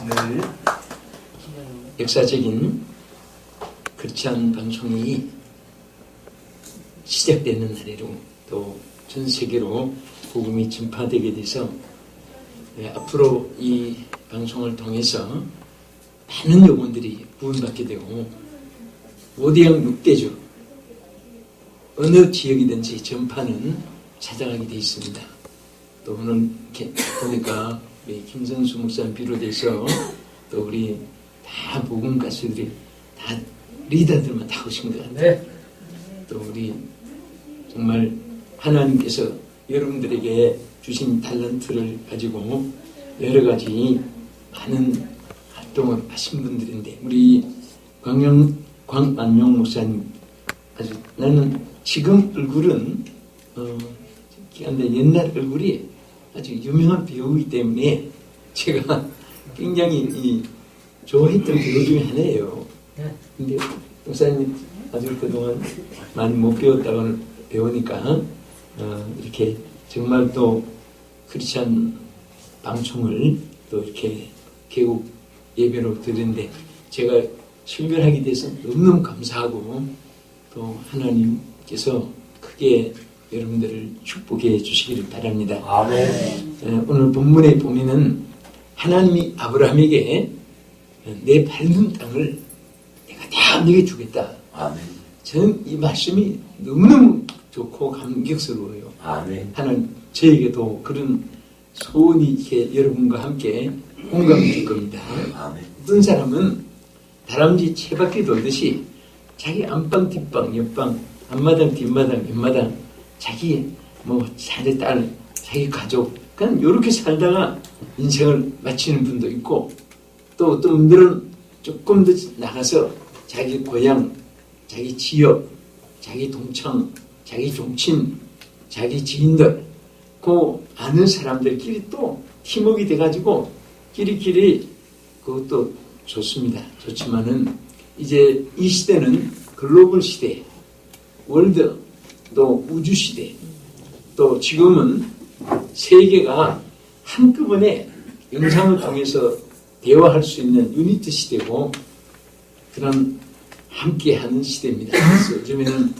늘 역사적인 크리스찬 방송이 시작되는 날이로 또 전 세계로 복음이 전파되게 돼서 앞으로 이 방송을 통해서 많은 영혼들이 구원받게 되고 5대양 6대주 어느 지역이든지 전파는 찾아가게 되어 있습니다. 또 오늘 보니까 우리 김선수 목사님 비롯해서 또 우리 다 복음 가수들이 다 리더들만 다 오신 것 같아요. 네. 또 우리 정말 하나님께서 여러분들에게 주신 탤런트를 가지고 여러 가지 많은 활동을 하신 분들인데 우리 광만용 목사님 아주 나는 지금 얼굴은 근데 옛날 얼굴이 아주 유명한 배우이기 때문에 제가 굉장히 좋아했던 배우 중에 하나예요. 근데 목사님이 아주 그동안 많이 못 배웠다고 배우니까 이렇게 정말 또 크리스찬 방송을 또 이렇게 개국 예배로 드리는데 제가 설교하게 돼서 너무너무 감사하고 또 하나님께서 크게 여러분들을 축복해 주시기를 바랍니다. 아멘. 오늘 본문에 보면은 하나님이 아브라함에게 내 밟는 땅을 내가 다 너에게 주겠다. 아멘. 저는 이 말씀이 너무너무 좋고 감격스러워요. 아멘. 하나님 저에게도 그런 소원이 이렇게 여러분과 함께 공감이 될 겁니다. 아멘. 어떤 사람은 다람쥐 채바퀴 돌듯이 자기 안방 뒷방 옆방 앞마당 뒷마당 옆마당 자기 자기 딸 자기 가족 그냥 이렇게 살다가 인생을 마치는 분도 있고 또 어떤 분들은 조금 더 나가서 자기 고향 자기 지역 자기 동창 자기 종친 자기 지인들 그 아는 사람들끼리 또 팀워크가 돼가지고 끼리끼리 그것도 좋습니다. 좋지만은 이제 이 시대는 글로벌 시대 월드 또 우주 시대 또 지금은 세계가 한꺼번에 영상을 통해서 대화할 수 있는 유니티 시대고 그런 함께하는 시대입니다. 그래서 요즘에는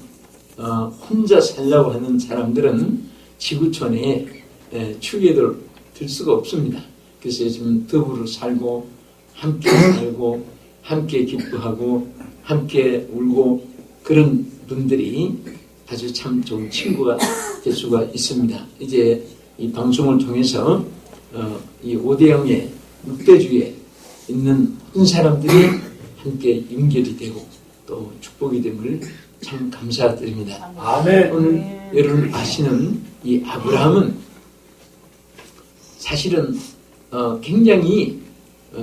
혼자 살려고 하는 사람들은 지구촌에 축에들 들 수가 없습니다. 그래서 요즘 더불어 살고 함께 살고 함께 기뻐하고 함께 울고 그런 분들이 아주 참 좋은 친구가 될 수가 있습니다. 이제 이 방송을 통해서 이 5대양의 6대주에 있는 한 사람들이 함께 연결이 되고 또 축복이 됨을 참 감사드립니다. 아멘. 오늘 여러분 아시는 이 아브라함은 사실은 굉장히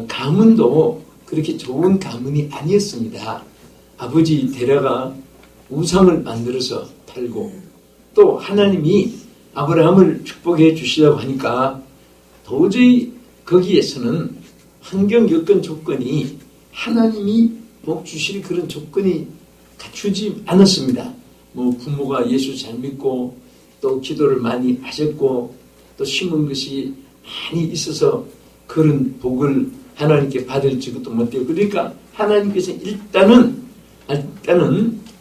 가문도 그렇게 좋은 가문이 아니었습니다. 아버지 데려가 우상을 만들어서 팔고 또 하나님이 아브라함을 축복해 주시려고 하니까 도저히 거기에서는 환경 여건 조건이 하나님이 복 주실 그런 조건이 갖추지 않았습니다. 부모가 예수 잘 믿고 또 기도를 많이 하셨고 또 심은 것이 많이 있어서 그런 복을 하나님께 받을 지도 못해요. 그러니까 하나님께서 일단은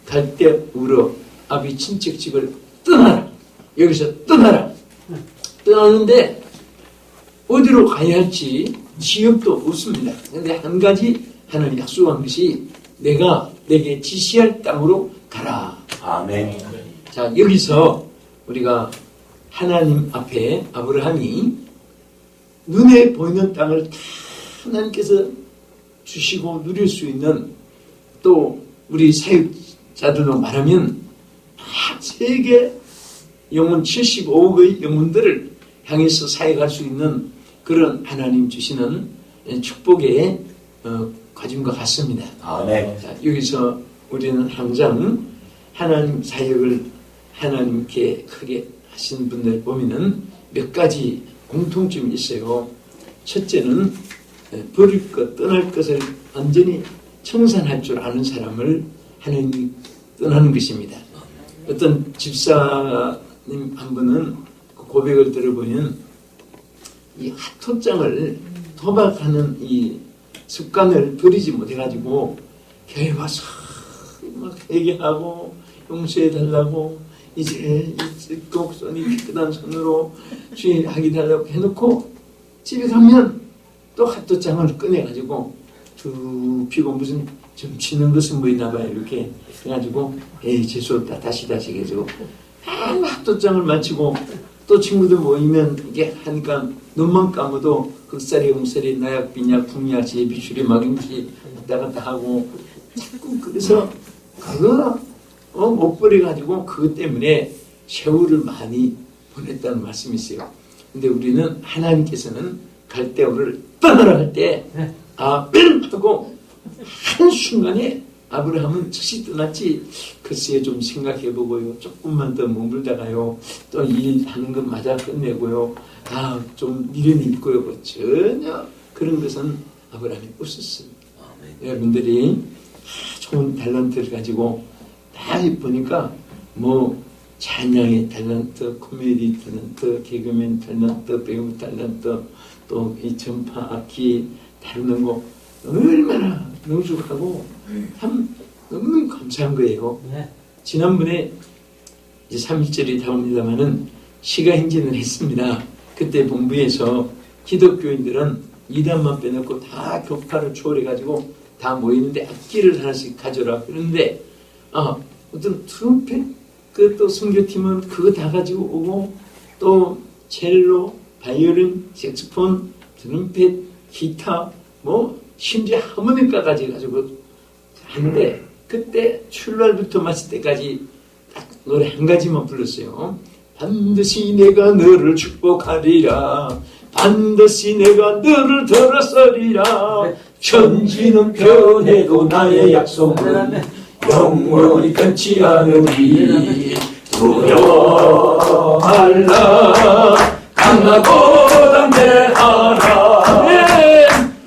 갈대 우러 아비 친척집을 떠나라. 여기서 떠나라. 떠나는데 어디로 가야 할지 지역도 없습니다. 그런데 한 가지 하나님 약속한 것이 내게 지시할 땅으로 가라. 아멘. 자, 여기서 우리가 하나님 앞에 아브라함이 눈에 보이는 땅을 다 하나님께서 주시고 누릴 수 있는 또 우리 사역자들로 말하면 세계 영혼 75억의 영혼들을 향해서 사역할 수 있는 그런 하나님 주시는 축복의 가짐과 같습니다. 아멘. 자, 여기서 우리는 항상 하나님 사역을 하나님께 크게 하신 분들 보면은 몇 가지 공통점이 있어요. 첫째는 버릴 것, 떠날 것을 완전히 청산할 줄 아는 사람을 하나님이 떠나는 것입니다. 어떤 집사님 한 분은 그 고백을 들어보면 이 핫토장을 도박하는 이 습관을 버리지 못해가지고 교회 와서 막 회개하고 용서해달라고 이제 꼭 손이 깨끗한 손으로 주인 하게 달라고 해놓고 집에 가면 또 핫도장을 꺼내가지고 쭉 피고 무슨 좀 치는 것은 뭐 있나 봐요. 이렇게 해가지고 에이 재수없다 다시 해가지고 핫도장을 마치고 또 친구들 모이면 이게 하니까 눈만 감아도 극살이 음살이 나약 빈약 풍약 제비추리 막임치 왔다 갔다 하고 자꾸 그래서 그거 못 버려가지고 그것 때문에 세월을 많이 보냈다는 말씀이 있어요. 근데 우리는 하나님께서는 갈대아우를 떠나라 할 때 아멘 하고 한순간에 아브라함은 즉시 떠났지. 글쎄 좀 생각해보고요. 조금만 더 머물다가요. 또 일하는 것 마저 끝내고요. 좀 미련이 있고요. 뭐 전혀 그런 것은 아브라함이 없었습니다. 여러분들이 좋은 탤런트를 가지고 다 보니까 뭐 찬양의 탤런트, 코미디 탤런트, 개그맨 탤런트, 배우 탤런트, 또 이 전파 악기 다루는 거 얼마나 능숙하고 참 너무 감사한 거예요. 지난번에 이제 3일절이 다옵니다마는 시가행진을 했습니다. 그때 본부에서 기독교인들은 이단만 빼놓고 다 교파를 초월해가지고 다 모이는데 악기를 하나씩 가져라. 그런데 어떤 트럼펫 그 또 선교팀은 그거 다 가지고 오고 또 첼로, 바이올린, 색소폰, 트럼펫, 기타 뭐 심지어 하모니카까지 가지고 하는데 그때 출발부터 마칠 때까지 딱 노래 한 가지만 불렀어요. 반드시 내가 너를 축복하리라. 반드시 내가 너를 들었으리라. 천지는 변해도 나의 약속은 영원히 변치 않으리. 두려워할라. 강하고 담대하라.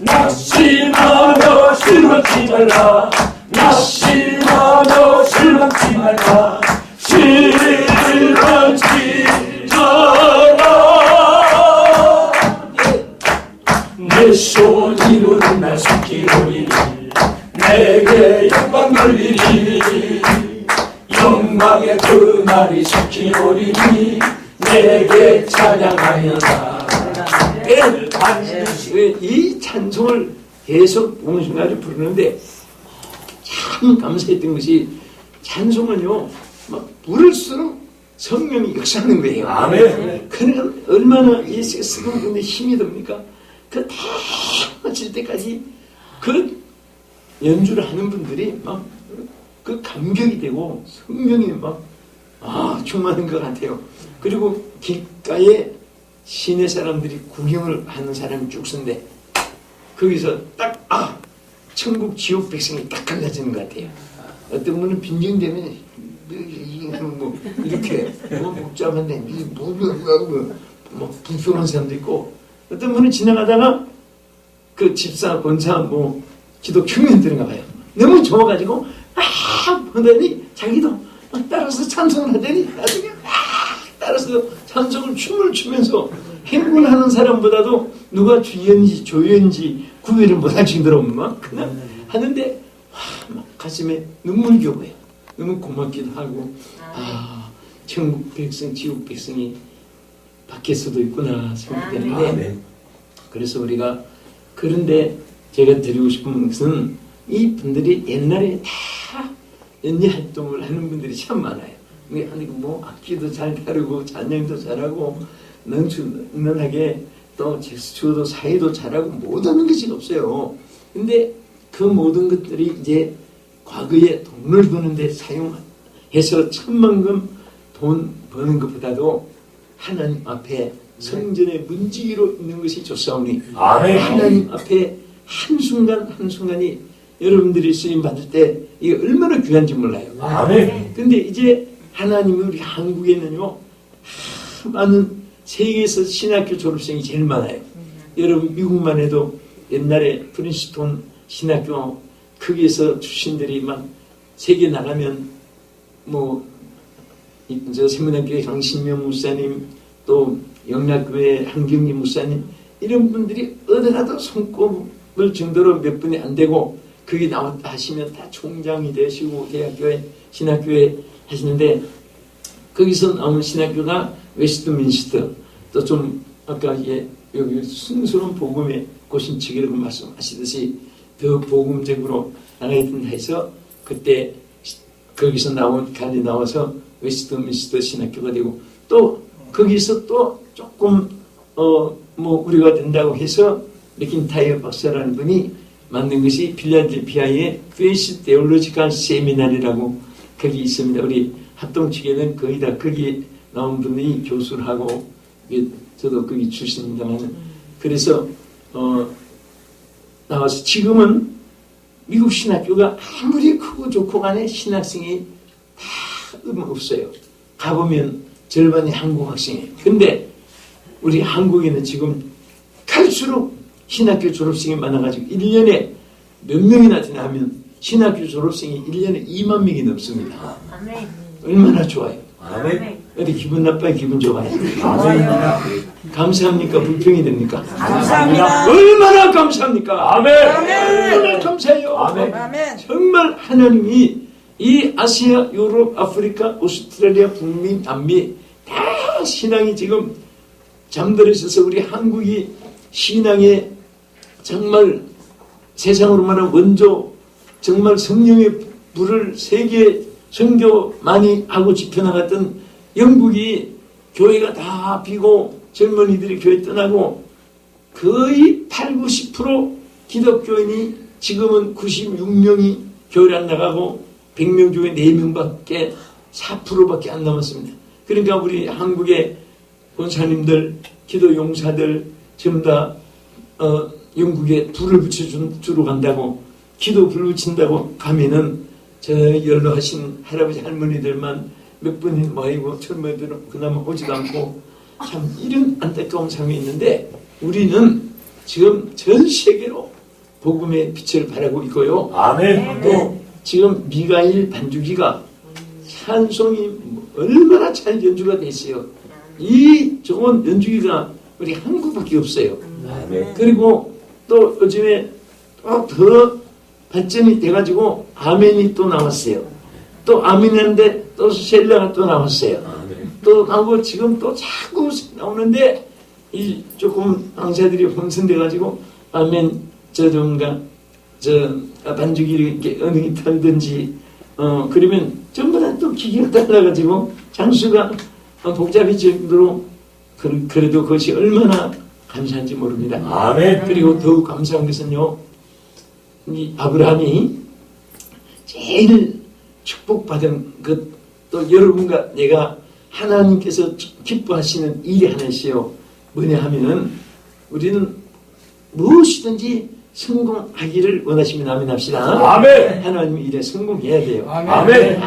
낙심하며 실망치 말라. 낙심하며 실망치 말라. 실망치 마라. 내 손 이루는 날 숨기노니 내게 영광 돌리니 영광의 그 날이 숨기노니 내게 찬양하여라. 이 찬송을 계속 봉순가를 부르는데 참 감사했던 것이 찬송은요 막 부를수록 성령이 역사하는 거예요. 아멘. 그러니까 얼마나 이 쓰는 분에 힘이 듭니까? 그 다 마칠 때까지 그 연주를 하는 분들이 막 그 감격이 되고 성령이 막 충만한 것 같아요. 그리고 길가에 시내 사람들이 구경을 하는 사람이 쭉 선데 거기서 딱 천국 지옥 백성이 딱 갈라지는 것 같아요. 어떤 분은 빈정되면 뭐 이렇게 복잡한데 뭐 불평한 사람도 있고 어떤 분은 지나가다가 그 집사 권사 뭐 기독 청년들인가 봐요. 너무 좋아가지고 보더니 자기도 따라서 찬송을 하더니 나중에 따라서 찬송을 춤을 추면서 행군하는 사람보다도 누가 주연지 조연지 구별을 못할 정도로 막 그냥 하는데 막 가슴에 눈물이 오고요. 너무 고맙기도 하고 천국 백성 지옥 백성이 밖에서도 있구나 생각되는데 그래서 우리가 그런데 제가 드리고 싶은 것은 이 분들이 옛날에 다 연예 활동을 하는 분들이 참 많아요. 아니 뭐 악기도 잘 다루고 찬양도 잘하고 능하게 또 제스처도 사회도 잘하고 못하는 것이 없어요. 근데 그 모든 것들이 이제 과거에 돈을 버는데 사용해서 천만금 돈 버는 것보다도 하나님 앞에 성전의 문지기로 있는 것이 좋사오니 하나님 앞에 한순간 한순간이 여러분들이 쓰임 받을 때 이게 얼마나 귀한지 몰라요. 근데 이제 하나님이 우리 한국에는요 많은 세계에서 신학교 졸업생이 제일 많아요. 여러분 미국만 해도 옛날에 프린스톤 신학교 거기에서 출신들이 막 세계 나가면 뭐 저 세문학교의 강신명 목사님 또 영락교회 한경리 목사님 이런 분들이 어디 가도 손꼽을 정도로 몇 분이 안 되고 거기 나왔다 하시면 다 총장이 되시고 대학교에 신학교에 하시는데 거기서 나온 신학교가 웨스트민스터 또 좀 아까 여기 순수한 복음의 고신축이라고 말씀하시듯이 더 복음적으로 나가야 된다 해서 그때 거기서 갈리 나와서 웨스트민스터 신학교가 되고 또 거기서 또 조금 뭐 우리가 된다고 해서 맥킨타이어 박사라는 분이 만든 것이 필라델피아의 페이스 테올로지컬 세미나리라고 거기 있습니다. 우리 합동 측에는 거의 다 거기 나온 분이 교수를 하고 저도 거기 출신입니다만 그래서 나와서 지금은 미국 신학교가 아무리 크고 좋고 간에 신학생이 다 없어요. 가보면 절반이 한국 학생이에요. 근데 우리 한국에는 지금 갈수록 신학교 졸업생이 많아가지고 1년에 몇 명이나 되나 하면 신학교 졸업생이 1년에 2만 명이 넘습니다. 아멘. 얼마나 좋아요. 아멘. 어디 기분 나빠요? 기분 좋아요? 아멘. 감사합니까? 불평이 됩니까? 감사합니다. 얼마나 감사합니까? 아멘. 얼마나 감사해요. 아멘. 아멘. 정말 하나님이 이 아시아, 유럽, 아프리카, 오스트레일리아, 북미, 남미 다 신앙이 지금 잠들어 있어서 우리 한국이 신앙의 정말 세상으로 말하면 원조 정말 성령의 불을 세계 선교 많이 하고 지펴나갔던 영국이 교회가 다 비고 젊은이들이 교회 떠나고 거의 8, 90% 기독교인이 지금은 96명이 교회를 안 나가고 100명 중에 4명밖에 4%밖에 안 남았습니다. 그러니까 우리 한국의 권사님들, 기도 용사들 전부 다 영국에 불을 붙여주러 간다고 기도 불 붙인다고 가면은 저 연로하신 할아버지 할머니들만 몇 분이 모이고 젊은이들은 그나마 오지도 않고 참 이런 안타까운 상황이 있는데 우리는 지금 전 세계로 복음의 빛을 발하고 있고요. 아멘. 또 지금 미가일 반주기가 찬송이 얼마나 잘 연주가 됐어요. 이 좋은 연주기가 우리 한국밖에 없어요. 아멘. 그리고 또 요즘에 또 더 발전이 돼가지고 아멘이 또 나왔어요. 또 아멘인데 또 셀라가 또 나왔어요. 아멘. 또 하고 지금 또 자꾸 나오는데 이 조금 강사들이 혼선돼가지고 아멘 저런가 저 반주기를 이렇게 은행이 털든지 그러면 전부 다 또 기계가 달라가지고 장수가 복잡해질 정도로 그래도 그것이 얼마나 감사한지 모릅니다. 아멘. 그리고 더욱 감사한 것은요, 이 아브라함이 제일 축복받은 또 여러분과 내가 하나님께서 기뻐하시는 일이 하나 있어요. 뭐냐 하면은 우리는 무엇이든지 성공하기를 원하시면 아멘 합시다. 아멘. 하나님의 일에 성공해야 돼요. 아멘.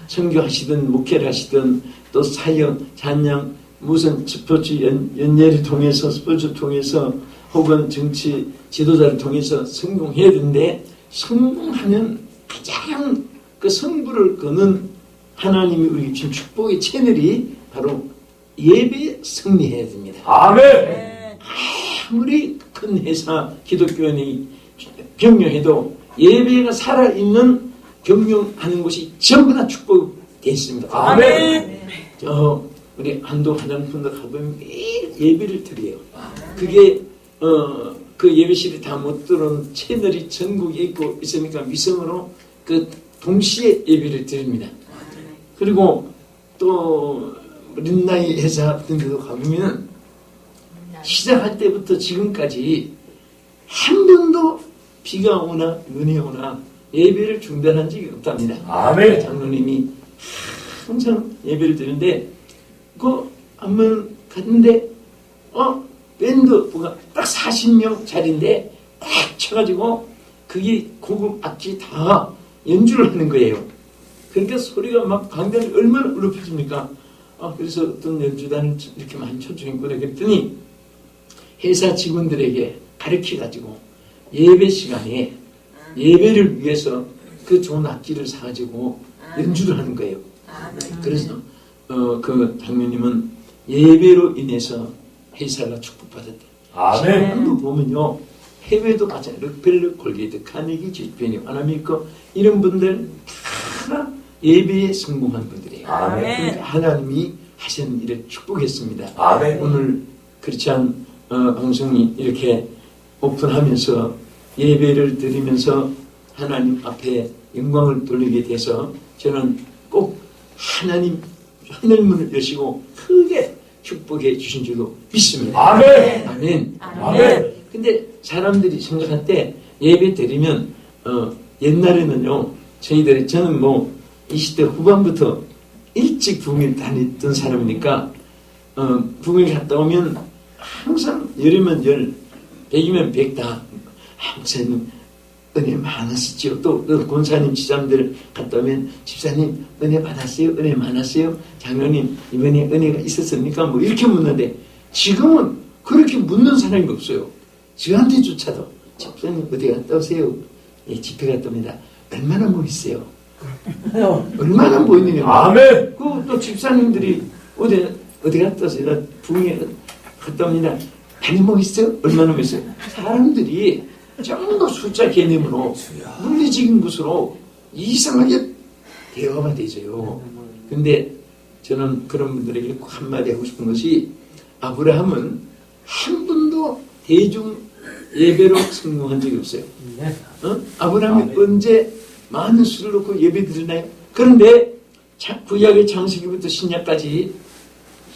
선교하시든 목회를 하시든 또 사역, 찬양, 무슨 스포츠 연예를 통해서 스포츠를 통해서 혹은 정치 지도자를 통해서 성공해야 되는데 성공하면 가장 그 성부를 거는 하나님이 우리 주신 축복의 채널이 바로 예배에 승리해야 됩니다. 아멘. 아무리 큰 회사 기독교인이 경영해도 예배가 살아있는 경영하는 곳이 전부 다 축복되어 있습니다. 아멘. 우리 한도 화장품도 가보면 매일 예배를 드려요. 그게 그 예배실이 다 못 들어온 채널이 전국에 있고 있으니까 위성으로 그 동시에 예배를 드립니다. 그리고 또 린나이 회사 같은 데도 가보면 시작할 때부터 지금까지 한 번도 비가 오나 눈이 오나 예배를 중단한 적이 없답니다. 아멘. 장로님이 항상 예배를 드리는데 그 한번 갔는데 밴드가 딱 40명 자리인데 딱 쳐가지고 그게 고급 악기 다 연주를 하는 거예요. 그러니까 소리가 막 강단이 얼마나 울높아집니까? 그래서 어떤 연주단을 이렇게 많이 초청했구나 그랬더니 회사 직원들에게 가르쳐가지고 예배 시간에 예배를 위해서 그 좋은 악기를 사가지고 연주를 하는 거예요. 그래서 그 장로님은 예배로 인해서 회사가 축복받았다. 아멘. 한번 보면요. 해외도 마찬가지로 록펠러, 콜게이트, 카네기, 지피니, 아나미코 이런 분들 다 예배에 성공한 분들이에요. 아멘. 그러니까 하나님이 하시는 일을 축복했습니다. 아멘. 오늘 크리스찬 방송이 이렇게 오픈하면서 예배를 드리면서 하나님 앞에 영광을 돌리게 돼서 저는 꼭 하나님 하늘문을 여시고 크게 축복해 주신 줄로 믿습니다. 아멘. 아멘. 아멘. 근데 사람들이 생각할 때 예배 드리면 옛날에는요 저는 뭐 20대 후반부터 일찍 부흥회 다녔던 사람이니까 부흥회 갔다 오면 항상 열이면 열, 백이면 백 다 목사님 은혜 많으시죠. 또 권사님 지사님들 갔다 오면 집사님 은혜 받았어요? 은혜 많았어요? 장로님 이번에 은혜가 있었습니까? 뭐 이렇게 묻는데 지금은 그렇게 묻는 사람이 없어요. 저한테조차도 집사님 어디 갔다 오세요? 예, 집회 갔다 옵니다. 얼마나 멋있어요? 얼마나 멋있느냐? 아멘. 또 집사님들이 어디 갔다 오세요? 나 부흥회 갔다 옵니다. 많이 멋있어요? 얼마나 멋있어요? 사람들이 전부 숫자 개념으로 물리적인 것으로 이상하게 대화가 되죠. 근데 저는 그런 분들에게 꼭 한마디 하고 싶은 것이 아브라함은 한 번도 대중 예배로 성공한 적이 없어요. 아브라함이 언제 많은 수를 놓고 예배 드리나요? 그런데 구약의 창세기부터 신약까지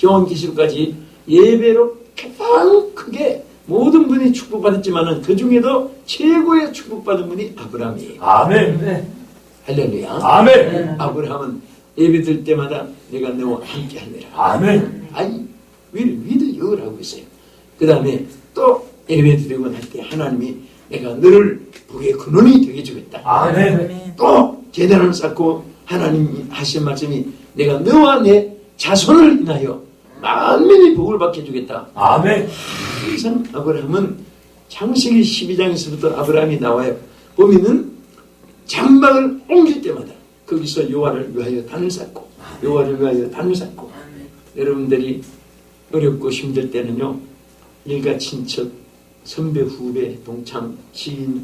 요한계시록까지 예배로 가장 크게 모든 분이 축복받았지만은 그 중에도 최고의 축복받은 분이 아브라함이에요. 아멘. 할렐루야. 아멘. 아브라함은 예배 드릴 때마다 내가 너와 함께 하느라. 아멘. 아니, 위도 여라고 했어요. 그 다음에 또 예배 드리고 날 때 하나님이 내가 너를 복의 근원이 되게 주겠다. 아멘. 또 제단을 쌓고 하나님이 하신 말씀이 내가 너와 내 자손을 인하여 만민이 복을 받게 해주겠다. 아멘. 항상 아브라함은 창세기 12장에서부터 아브라함이 나와요. 보면은 장막을 옮길 때마다 거기서 여호와를 위하여 단을 쌓고 여호와를 위하여 단을 쌓고 여러분들이 어렵고 힘들 때는요 일가 친척 선배 후배 동창 지인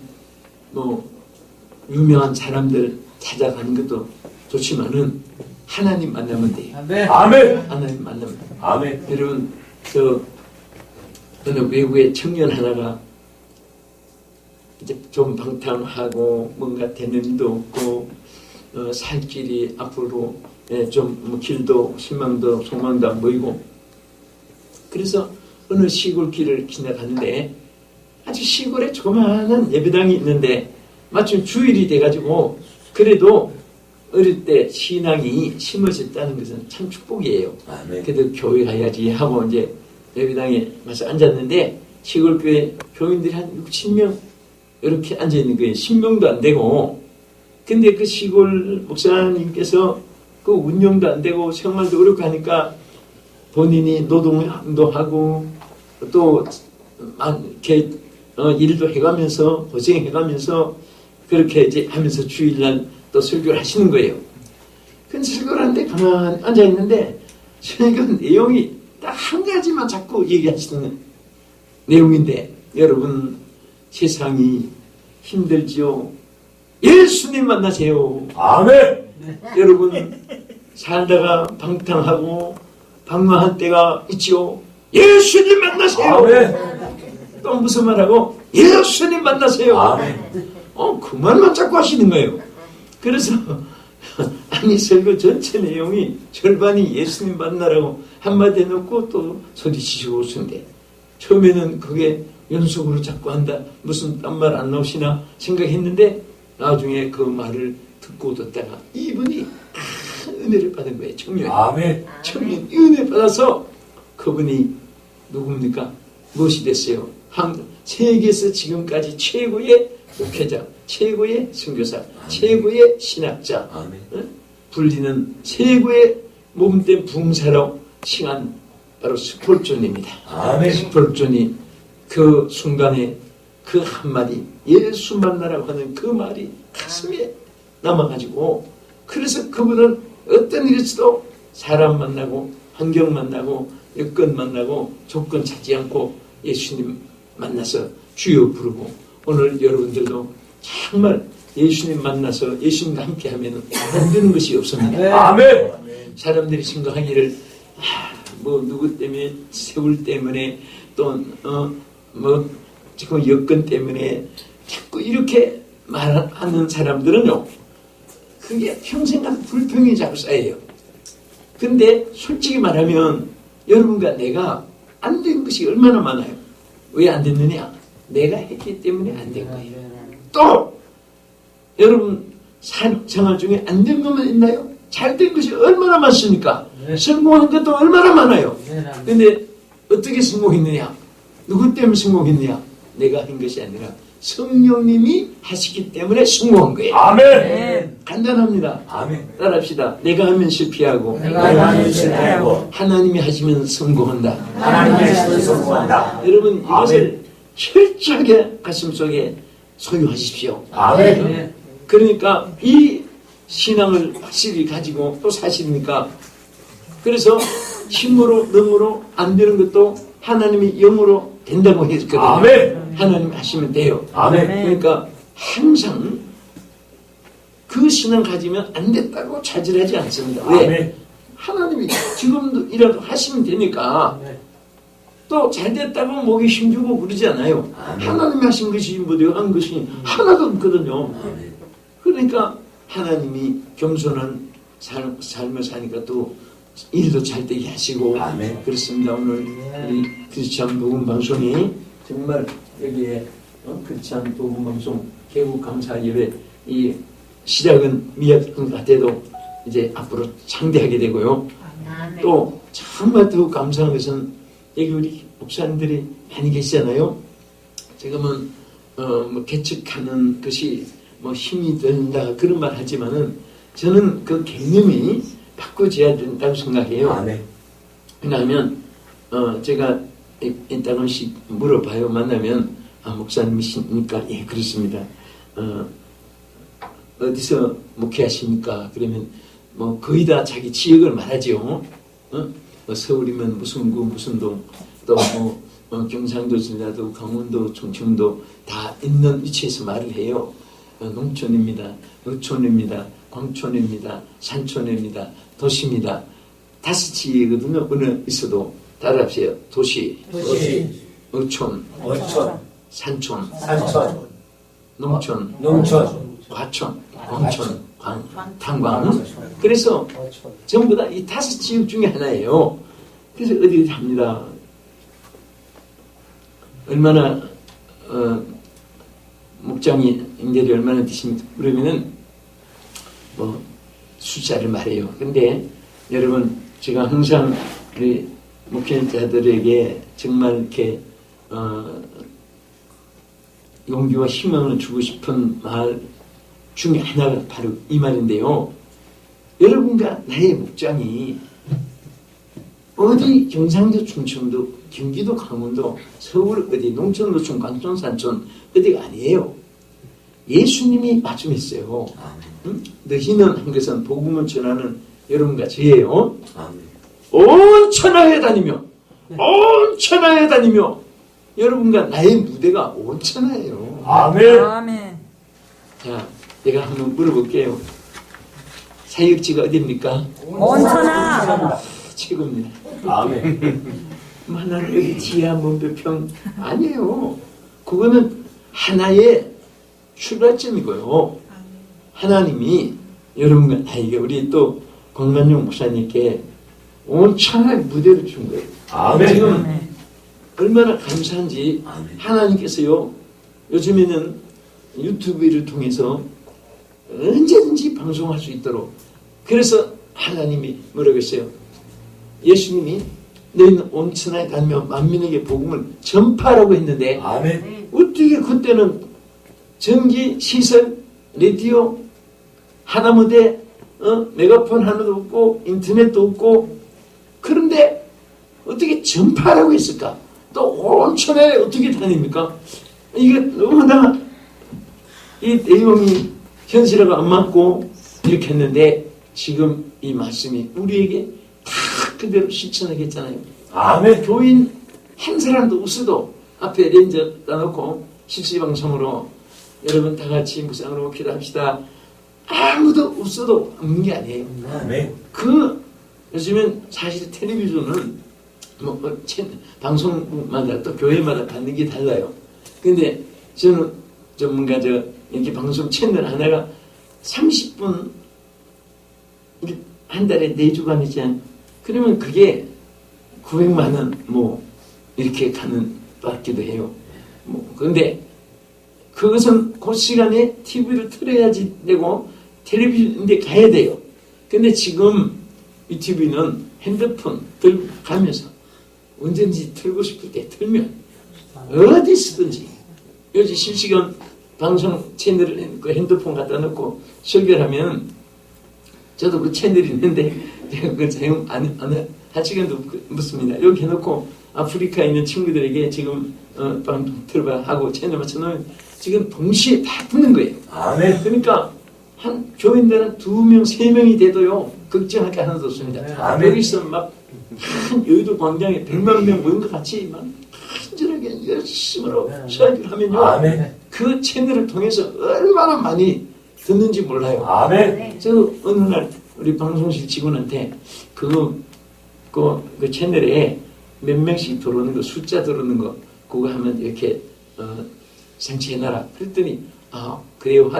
뭐 유명한 사람들 찾아가는 것도 좋지만은 하나님 만나면 돼요. 아멘. 하나님 만나면 돼요. 아멘. 여러분 어느 외국의 청년 하나가 이제 좀 방탕하고 뭔가 되는도 없고 살 길이 앞으로 좀 길도 희망도 소망도 안 보이고 그래서 어느 시골 길을 지나가는데 아주 시골에 조그마한 예배당이 있는데 마침 주일이 돼가지고 그래도 어릴 때 신앙이 심어졌다는 것은 참 축복이에요. 아멘. 그래도 교회 가야지 하고 이제 예배당에 와서 앉았는데 시골교회 교인들이 한 6, 7명 이렇게 앉아있는 거예요. 10명도 안 되고 근데 그 시골 목사님께서 그 운영도 안 되고 생활도 어렵고 하니까 본인이 노동도 하고 또 이렇게 일도 해가면서 고생해가면서 그렇게 이제 하면서 주일날 또 설교를 하시는 거예요. 근데 설교를 하는데 가만히 앉아있는데 설교 내용이 딱 한 가지만 자꾸 얘기하시는 내용인데 여러분 세상이 힘들지요. 예수님 만나세요. 아멘. 여러분 살다가 방탕하고 방황한 때가 있지요. 예수님 만나세요. 아멘. 또 무슨 말하고 예수님 만나세요. 아멘. 그 말만 자꾸 하시는 거예요. 그래서 아니 설교 전체 내용이 절반이 예수님 만나라고 한마디 해놓고 또 소리치시고 오신데 처음에는 그게 연속으로 자꾸 한다 무슨 딴 말 안 나오시나 생각했는데 나중에 그 말을 듣고 듣다가 이분이 은혜를 받은 거예요. 청년이. 아멘. 청년이 은혜 받아서 그분이 누굽니까? 무엇이 됐어요? 세계에서 지금까지 최고의 목회자, 최고의 선교사, 최고의 신학자, 불리는 최고의 몸된 부흥사로 칭한 바로 스폴존입니다. 아멘. 스폴존이 그 순간에 그 한마디 예수 만나라고 하는 그 말이 가슴에 남아가지고 그래서 그분은 어떤 일에서도 사람 만나고 환경 만나고 여건 만나고 조건 찾지 않고 예수님 만나서 주여 부르고, 오늘 여러분들도 정말 예수님 만나서 예수님과 함께 하면 안 되는 것이 없습니다. 아멘. 사람들이 생각하기를 뭐 누구 때문에, 세월 때문에, 또 뭐 지금 여건 때문에 자꾸 이렇게 말하는 사람들은요, 그게 평생 가서 불평이 자꾸 쌓여요. 근데 솔직히 말하면 여러분과 내가 안 된 것이 얼마나 많아요. 왜 안 됐느냐? 내가 했기 때문에 안 된 거예요. 또 여러분 생활 중에 안 된 것만 있나요? 잘 된 것이 얼마나 많습니까? 성공한 것도 얼마나 많아요. 근데 어떻게 성공했느냐? 누구 때문에 성공했느냐? 내가 한 것이 아니라 성령님이 하시기 때문에 성공한 거예요. 아멘. 간단합니다. 아멘. 따라합시다. 내가 하면 실패하고, 내가 하면 실패하고, 하나님이 하시면 성공한다. 하나님이 하시면 성공한다. 여러분 이것을 철저하게 가슴속에 소유하십시오. 아멘. 그러니까 이 신앙을 확실히 가지고 또 사실입니까? 그래서 힘으로 능으로 안 되는 것도 하나님이 영으로 된다고 했거든요. 아멘. 하나님이 하시면 돼요. 아멘. 그러니까 항상 그 신앙 가지면 안 됐다고 좌절하지 않습니다. 왜? 아멘. 하나님이 지금도 이라도 하시면 되니까 또 잘 됐다고 목에 힘주고 그러지 않아요. 하나님이 하신 것이 뭐 내가 한 것이 하나도 없거든요. 그러니까 하나님이 겸손한 삶을 사니까 또 일도 잘 되게 하시고. 아멘. 그렇습니다. 오늘 우리 크리스찬 복음 방송이 정말 여기에 크리스찬 복음 방송 개국 감사 예배 이 시작은 미약한 것 같아도 이제 앞으로 창대하게 되고요. 또 정말 더욱 감사한 것은 여기 우리 목사님들이 많이 계시잖아요. 지금은 뭐 개척하는 것이 뭐 힘이 된다 그런 말 하지만은 저는 그 개념이 바꿔져야 된다고 생각해요. 아멘. 왜냐하면 제가 이따금씩 물어봐요. 만나면 목사님이시니까 예 그렇습니다. 어디서 목회하십니까? 그러면 뭐 거의 다 자기 지역을 말하죠. 뭐 서울이면 무슨 구 무슨 동, 또 뭐 경상도, 전라도, 강원도, 충청도 다 있는 위치에서 말을 해요. 농촌입니다, 어촌입니다, 광촌입니다, 산촌입니다, 도시입니다. 5지거든요. 어느 있어도 따라합시다. 도시, 어촌, 산촌, 농촌, 과촌, 광촌, 탄광. 그래서 전부 다 이 5지역 중에 하나예요. 그래서 어디 합니다. 얼마나 목장이 인대리 얼마나 되십니까? 그러면은 뭐 숫자를 말해요. 근데 여러분 제가 항상 우리 목회자들에게 정말 이렇게 용기와 희망을 주고 싶은 말 중에 하나가 바로 이 말인데요. 여러분과 나의 목장이 어디 경상도, 충청도, 경기도, 강원도, 서울 어디 농촌, 노촌, 광촌, 산촌 어디가 아니에요. 예수님이 말씀했어요. 너희는 한 것은 복음을 전하는 여러분과 저예요. 온 천하에 다니며 온 천하에 다니며 여러분과 나의 무대가 온 천하예요. 아멘. 자, 내가 한번 물어볼게요. 사역지가 어디입니까? 온 천하. 최고입니다. 아멘. 하나는 여기 지하 문배평 아니에요. 그거는 하나의 출발점이고요. 하나님이 여러분과 나에게 우리 또 권만용 목사님께 온 천하의 무대를 준 거예요. 아멘. 지금 얼마나 감사한지 하나님께서요. 요즘에는 유튜브를 통해서 언제든지 방송할 수 있도록 그래서 하나님이 뭐라고 했어요? 예수님이 너희는 온 천하에 다니며 만민에게 복음을 전파하라고 했는데 아멘. 어떻게 그때는 전기, 시설, 라디오, 하나무대, 메가폰 하나도 없고 인터넷도 없고 그런데 어떻게 전파하라고 했을까? 또 온 천하에 어떻게 다닙니까? 이게 너무나 이 내용이 현실하고 안 맞고 이렇게 했는데 지금 이 말씀이 우리에게 다 그대로 실천하겠잖아요. 아멘. 교인 한 사람도 웃어도 앞에 렌즈 따놓고 실시방송으로 여러분 다 같이 묵상으로 기도합시다. 아무도 웃어도 없는 게 아니에요. 아멘. 요즘엔 사실 텔레비전은 방송마다 또 교회마다 받는 게 달라요. 근데 저는 전문가 이렇게 방송 채널 하나가 30분 한 달에 4주간이잖아요. 그러면 그게 900만 원 이렇게 가는 받기도 해요. 그런데 그것은 그 시간에 TV를 틀어야지 되고 텔레비전인데 가야 돼요. 근데 지금 이 TV는 핸드폰 들고 가면서 언제든지 틀고 싶을 때 틀면 어디 쓰든지 요즘 실시간 방송 채널을 그 핸드폰 갖다 놓고 설교를 하면 저도 그 채널이 있는데 제가 그 사용 한 시간도 묻습니다. 여기 해놓고 아프리카에 있는 친구들에게 지금 방송 틀어봐 하고 채널 맞춰놓으면 지금 동시에 다 듣는 거예요. 아멘. 그러니까 한 교인들은 2명, 3명이 돼도요 걱정할 게 하나도 없습니다. 아멘. 여기서 막 한 여의도 광장에 100만 명 모인 것 같이 막 간절하게 열심으로 설교를 하면요. 아멘. 그 채널을 통해서 얼마나 많이 듣는지 몰라요. 아멘. 저 어느 날 우리 방송실 직원한테 그 채널에 몇 명씩 들어오는 거, 숫자 들어오는 거 그거 하면 이렇게 장치해놔라. 그랬더니 그래요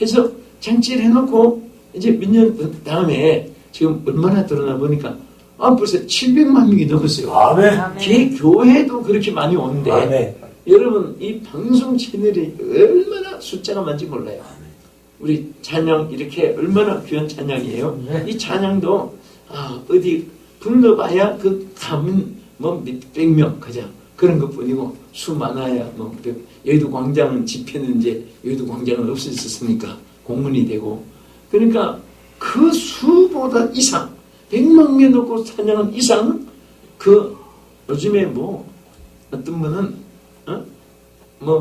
해서 장치를 해놓고 이제 몇 년 다음에 지금 얼마나 들어나 보니까 벌써 700만 명이 넘었어요. 아멘. 제 교회도 그렇게 많이 오는데 아멘. 여러분 이 방송 채널이 얼마나 숫자가 많은지 몰라요. 우리 찬양 이렇게 얼마나 귀한 찬양이에요. 이 찬양도 어디 불러봐야 그 가면 몇백 명 그냥 그런 것뿐이고 수 많아야 여의도 광장 집회는 이제 여의도 광장은 없어졌으니까 공문이 되고 그러니까 그 수보다 이상 100만 명 놓고 찬양한 이상 요즘에 어떤 분은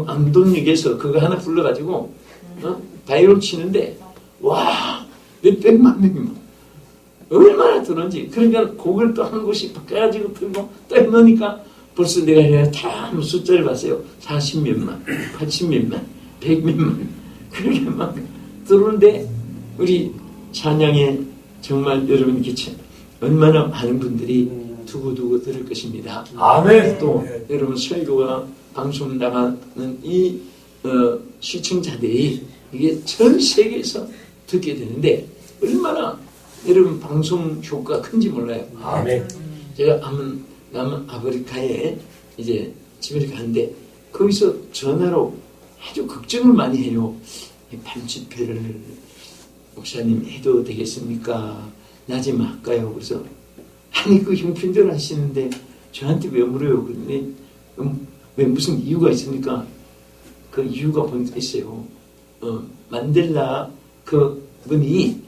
안동역에서 그거 하나 불러가지고 바이올 치는데 와 몇백만 명이 얼마나 들었는지 그러니까 그걸 또 한 곳이 바꿔가지고 틀고 또 해놓으니까 벌써 내가 다 숫자를 봤어요. 40몇만 80몇만 100몇만 그렇게 막 들어오는데 우리 찬양에 정말 여러분 얼마나 많은 분들이 두고두고 들을 것입니다. 아멘. 또 여러분 설교가 방송 나가는 이 시청자들이 이게 전 세계에서 듣게 되는데 얼마나 여러분 방송 효과가 큰지 몰라요. 아멘. 제가 남은 아프리카에 이제 집에 가는데 거기서 전화로 아주 걱정을 많이 해요. 밤집회를 목사님 해도 되겠습니까? 낮에만 할까요? 그래서 아니 그 형편대로 하시는데 저한테 왜 물어요? 그러니 왜 무슨 이유가 있습니까? 그 이유가 있어요. 만델라 그 분이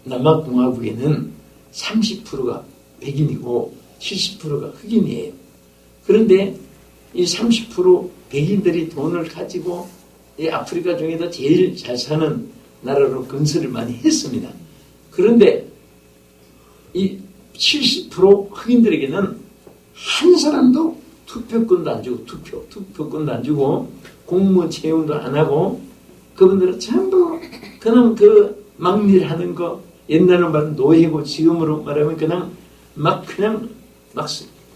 남아공화국에는 30%가 백인이고 70%가 흑인이에요. 그런데 이 30% 백인들이 돈을 가지고 이 아프리카 중에도 제일 잘 사는 나라로 건설을 많이 했습니다. 그런데 이 70% 흑인들에게는 한 사람도 투표권도 안 주고 투표권도 안 주고 공무원 채용도 안 하고 그분들은 전부 그냥 막일 하는 거 옛날로 말하면 노예고 지금으로 말하면 그냥 막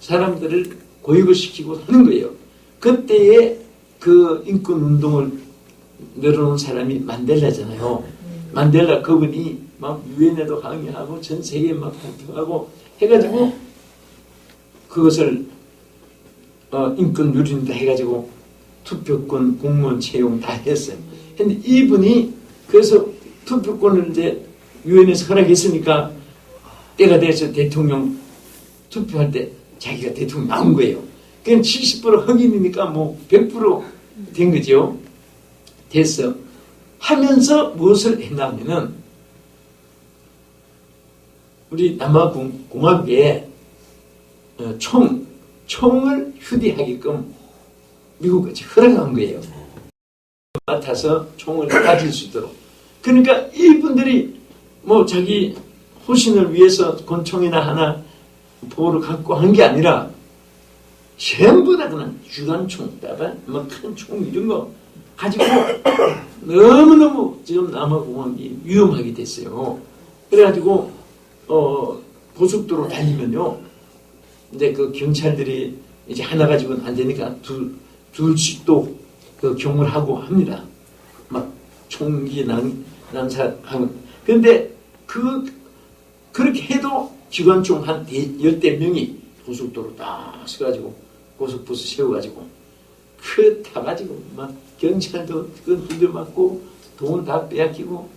사람들을 고육을 시키고 하는 거예요. 그때에 그 인권 운동을 늘어놓은 사람이 만델라잖아요. 만델라 그분이 막 유엔에도 강의하고 전 세계에 막 발표하고 해가지고 그것을 인권 누린다 해가지고 투표권 공무원 채용 다 했어요. 근데 이분이 그래서 투표권을 이제 유엔에서 허락했으니까 때가 돼서 대통령 투표할 때 자기가 대통령 나온 거예요. 그냥 70% 흑인이니까 100% 된 거죠. 됐어. 하면서 무엇을 했냐면은 우리 남아공화국에 총을 휴대하게끔 미국까지 허락한 거예요. 맡아서 총을 가질 수 있도록. 그러니까 이분들이 자기 호신을 위해서 권총이나 하나 포로 갖고 한 게 아니라 전부 다 그냥 주간총, 따발, 뭐 큰 총 이런 거 가지고 너무너무 지금 남아공항이 위험하게 됐어요. 그래가지고 고속도로 달리면요, 이제 그 경찰들이 이제 하나 가지고는 안 되니까 둘씩 또 그 경호하고 합니다. 막 총기 난사하고. 근데 그렇게 해도 기관총 한 10대 명이 고속도로 딱 서가지고 고속버스 세워가지고 타가지고 막 경찰도 두들 맞고 돈 다 빼앗기고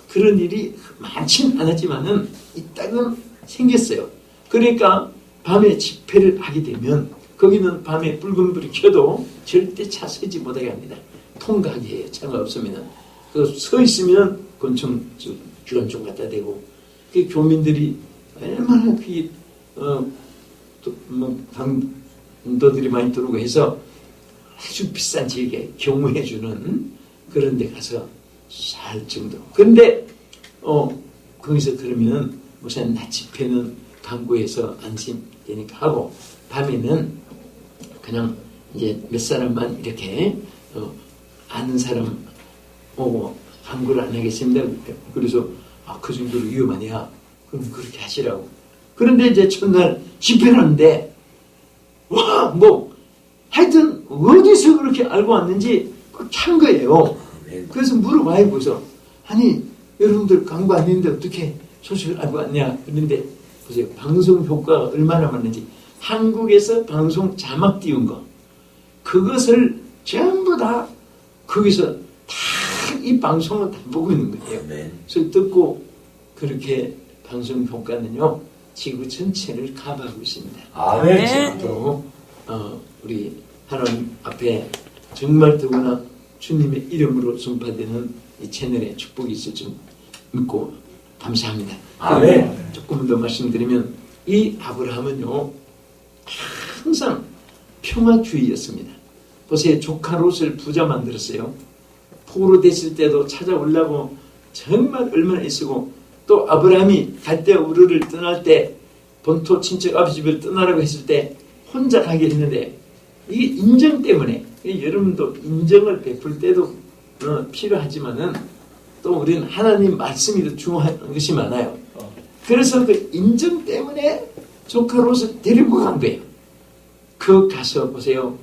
그런 일이 많진 않았지만은 이따금 생겼어요. 그러니까 밤에 집회를 하게 되면 거기는 밤에 붉은 불이 켜도 절대 차 서지 못하게 합니다. 통각이에요. 차가 없으면. 서 있으면 권총 주간총 갖다 대고 그 교민들이 얼마나 강도들이 많이 들어오고 해서 아주 비싼 지역에 경호해주는 그런 데 가서 살 정도로. 그런데 거기서 그러면 우선 낮 집회는 강구해서 안심되니까 하고 밤에는 그냥 이제 몇 사람만 이렇게 아는 사람 오고 강구를 안 하겠습니다. 그래서 그 정도로 위험하냐? 그럼 그렇게 하시라고. 그런데 이제 첫날 집회를 하는데 하여튼 어디서 그렇게 알고 왔는지 참 거예요. 그래서 물어봐요. 그래서 아니 여러분들 강구 안 했는데 어떻게 소식을 알고 왔냐? 그런데 보세요. 방송 효과가 얼마나 많은지. 한국에서 방송 자막 띄운 거 그것을 전부 다 거기서 다 이 방송을 다 보고 있는 거예요. 그래서 듣고 그렇게 방송 효과는요 지구 전체를 커버하고 있습니다. 아멘. 또 우리 하나님 앞에 정말 더구나 주님의 이름으로 선포되는 이 채널에 축복이 있을 줄 믿고 감사합니다. 아멘. 조금 더 말씀드리면 이 아브라함은요 항상 평화주의였습니다. 보세요. 조카 롯을 부자 만들었어요. 포로 됐을 때도 찾아오려고 정말 얼마나 애쓰고 또 아브라함이 갈대 우르를 떠날 때 본토 친척 아버지 집을 떠나라고 했을 때 혼자 가게 했는데 이게 인정 때문에 여러분도 인정을 베풀 때도 필요하지만은 또 우리는 하나님 말씀이 더 중요한 것이 많아요. 그래서 그 인정 때문에 조카 롯을 데리고 간 거예요. 그 가서 보세요.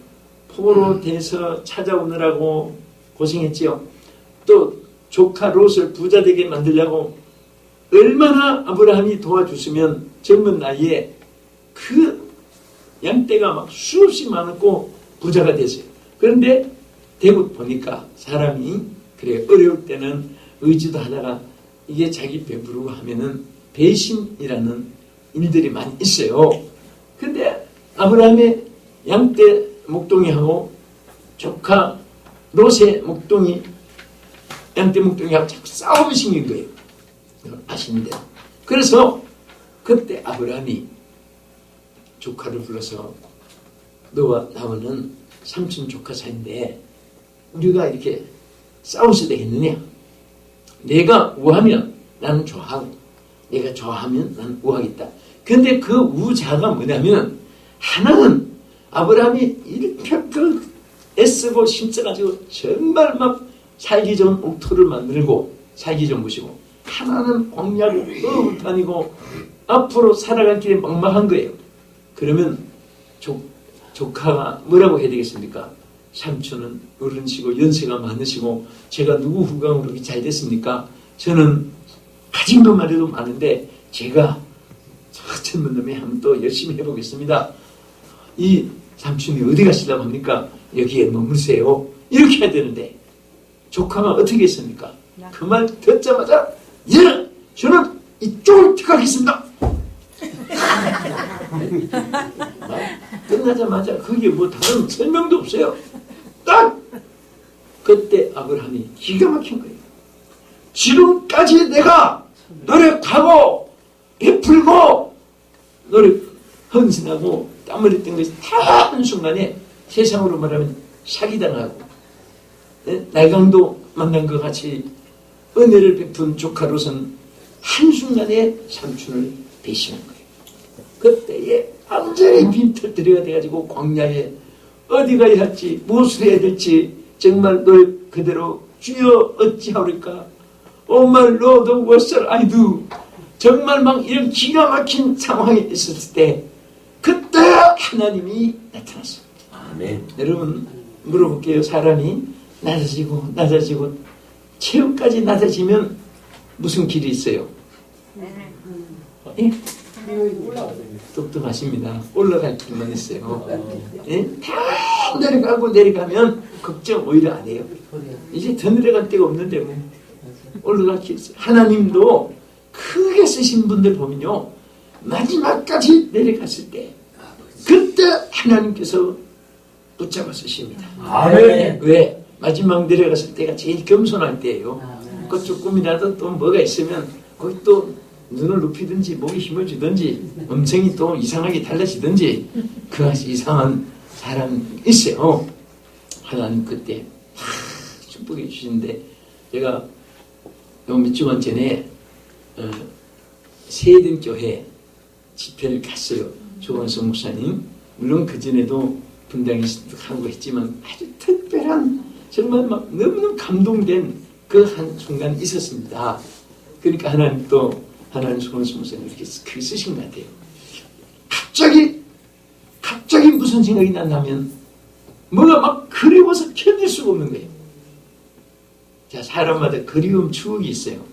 포로 돼서 찾아오느라고 고생했지요. 또 조카 롯을 부자 되게 만들려고 얼마나 아브라함이 도와줬으면 젊은 나이에 그 양떼가 막 수없이 많았고 부자가 됐어요. 그런데 대구 보니까 사람이 그래 어려울 때는 의지도 하다가 이게 자기 배부르고 하면은 배신이라는 일들이 많이 있어요. 근데 아브라함의 양떼 목동이하고 조카 롯의 목동이 양떼 목동이하고 자꾸 싸움이 생긴 거예요. 아시는 대로. 그래서 그때 아브라함이 조카를 불러서 너와 나와는 삼촌 조카 사이인데 우리가 이렇게 싸워서 되겠느냐? 내가 우하면 나는 좋아하고 내가 좋아하면 나는 우하겠다. 근데 그 우자가 뭐냐면 하나는 아브라함이 이렇게 애쓰고 심써가지고 정말 막 살기 좋은 옥토를 만들고 살기 좋은 곳이고 하나는 광야고 다니고 앞으로 살아갈 길이 막막한 거예요. 그러면 조카가 뭐라고 해야 되겠습니까? 삼촌은 어른이시고 연세가 많으시고 제가 누구 후광으로 그렇게 잘 됐습니까? 저는 가진 것만 해도 많은데 제가 저 젊은 놈이 한번 또 열심히 해보겠습니다. 이 삼촌이 어디 가시려고 합니까? 여기에 머무르세요. 이렇게 해야 되는데 조카가 어떻게 했습니까? 그 말 듣자마자 예! 저는 이쪽을 택하겠습니다. 끝나자마자 그게 뭐 다른 설명도 없어요. 딱 그때 아브라함이 기가 막힌 거예요. 지금까지 내가 노력하고 베풀고 헌신하고 땀 흘렸던 것이 다 한순간에 세상으로 말하면 사기당하고 날강도 만난 것 같이 은혜를 베푼 조카로서는 한순간에 삼촌을 배신한 거예요. 그때에 완전히 빈털터리가 돼가지고 광야에 어디 가야 할지 무엇을 해야 될지 정말 널 그대로 주여 어찌하오리까 정말 Lord what shall I do 정말 막 이런 기가 막힌 상황에 있었을 때 그때 하나님이 나타났어요. 아멘. 여러분 물어볼게요. 사람이 낮아지고 체육까지 낮아지면 무슨 길이 있어요? 예? 똑똑하십니다. 올라갈 길만 있어요. 예? 다 내려가면 걱정 오히려 안 해요. 이제 더 내려갈 데가 없는데 뭐 올라갈 길 있어요. 하나님도 크게 쓰신 분들 보면요 마지막까지 내려갔을 때 그때 하나님께서 붙잡아 쓰십니다. 아멘. 왜? 마지막 내려갔을 때가 제일 겸손할 때예요. 그 조금이라도 또 뭐가 있으면 거기 또 눈을 높이든지 목에 힘을 주든지 음성이 또 이상하게 달라지든지 그것이 이상한 사람이 있어요. 하나님 그때 축복해 주시는데 제가 요 몇 주간 전에 세den교회 집회를 갔어요. 조원성 목사님. 물론 그전에도 분당에 하고 했지만 아주 특별한 정말 막 너무너무 감동된 그 한 순간 있었습니다. 그러니까 하나님 또 하나님 조원성 목사님 이렇게 크게 쓰신 것 같아요. 갑자기 무슨 생각이 나냐면 뭐가 막 그리워서 견딜 수가 없는 거예요. 자, 사람마다 그리움 추억이 있어요.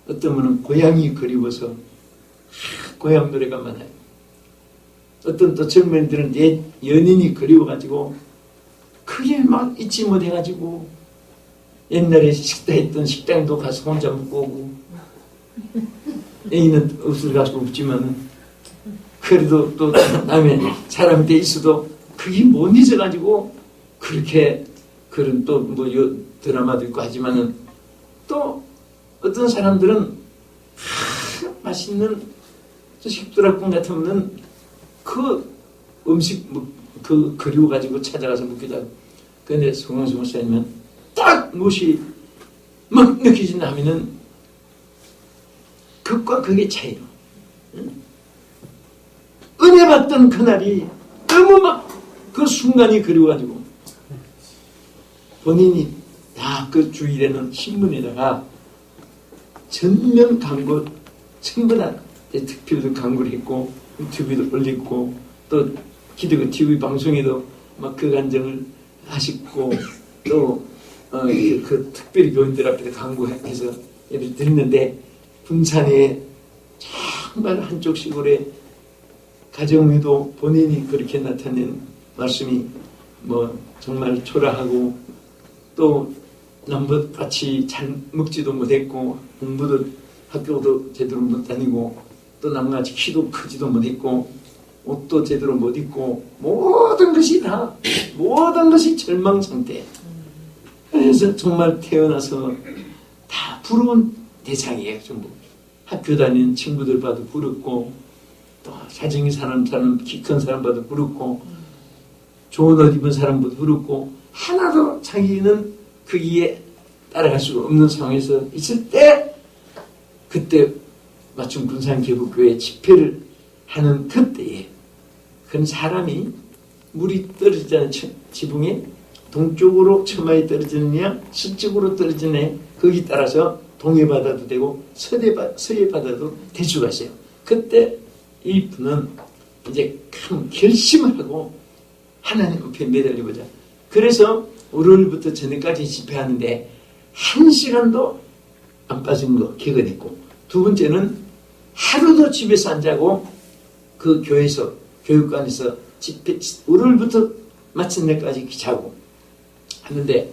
어떤 분은 고향이 그리워서 고향 노래가 많아요. 어떤 또 젊은이들은 옛 연인이 그리워가지고 그게 막 잊지 못해가지고 옛날에 식사했던 식당도 가서 혼자 먹고 오고 애인은 옷을 가지고 없지만은 그래도 또 남의 사람이 돼 있어도 그게 못 잊어가지고 그렇게 그런 또 뭐 드라마도 있고 하지만은 또 어떤 사람들은 맛있는 식도락국 같으면은 그 음식 그 그리워가지고 찾아가서 먹기도 하고. 그런데 송영수 목사님은 딱 무엇이 막 느껴진다 하면은 극과 극의 차이로 은혜 받던 그날이 너무 막 그 순간이 그리워가지고 본인이 다 그 주일에는 신문에다가 전면 광고 전부 다 특필도 광고를 했고 유튜브에도 올리고 또 기독교 TV 방송에도 막 그 간증을 하시고 또 그 특별히 교인들 앞에 광고해서 예를 드렸는데 분산에 정말 한쪽 시골에 가정에도 본인이 그렇게 나타낸 말씀이 뭐 정말 초라하고 또 남같이 잘 먹지도 못했고 공부도 학교도 제대로 못 다니고 또 남같이 키도 크지도 못했고 옷도 제대로 못 입고 모든 것이 절망 상태. 그래서 정말 태어나서 다 부러운 대상이에요. 전부 학교 다니는 친구들 봐도 부럽고 또 사정이 사람 키 큰 사람 봐도 부럽고 좋은 옷 입은 사람 봐도 부럽고 하나도 자기는 거기에 따라갈 수가 없는 상황에서 있을 때 그때 마침 군산계북교회 집회를 하는 그때에 그런 사람이 물이 떨어지지 지붕에 동쪽으로 처마에 떨어지느냐 서쪽으로 떨어지느냐 거기 따라서 동해바다도 되고 서해바다도 될 수가 있어요. 그때 이 분은 이제 큰 결심을 하고 하나님 앞에 매달려보자. 그래서 월요일부터 저녁까지 집회하는데 1시간도 안 빠진 거 기억해냈고 두 번째는 하루도 집에서 안 자고 그 교육관에서 집회 월요일부터 마친 날까지 자고 하는데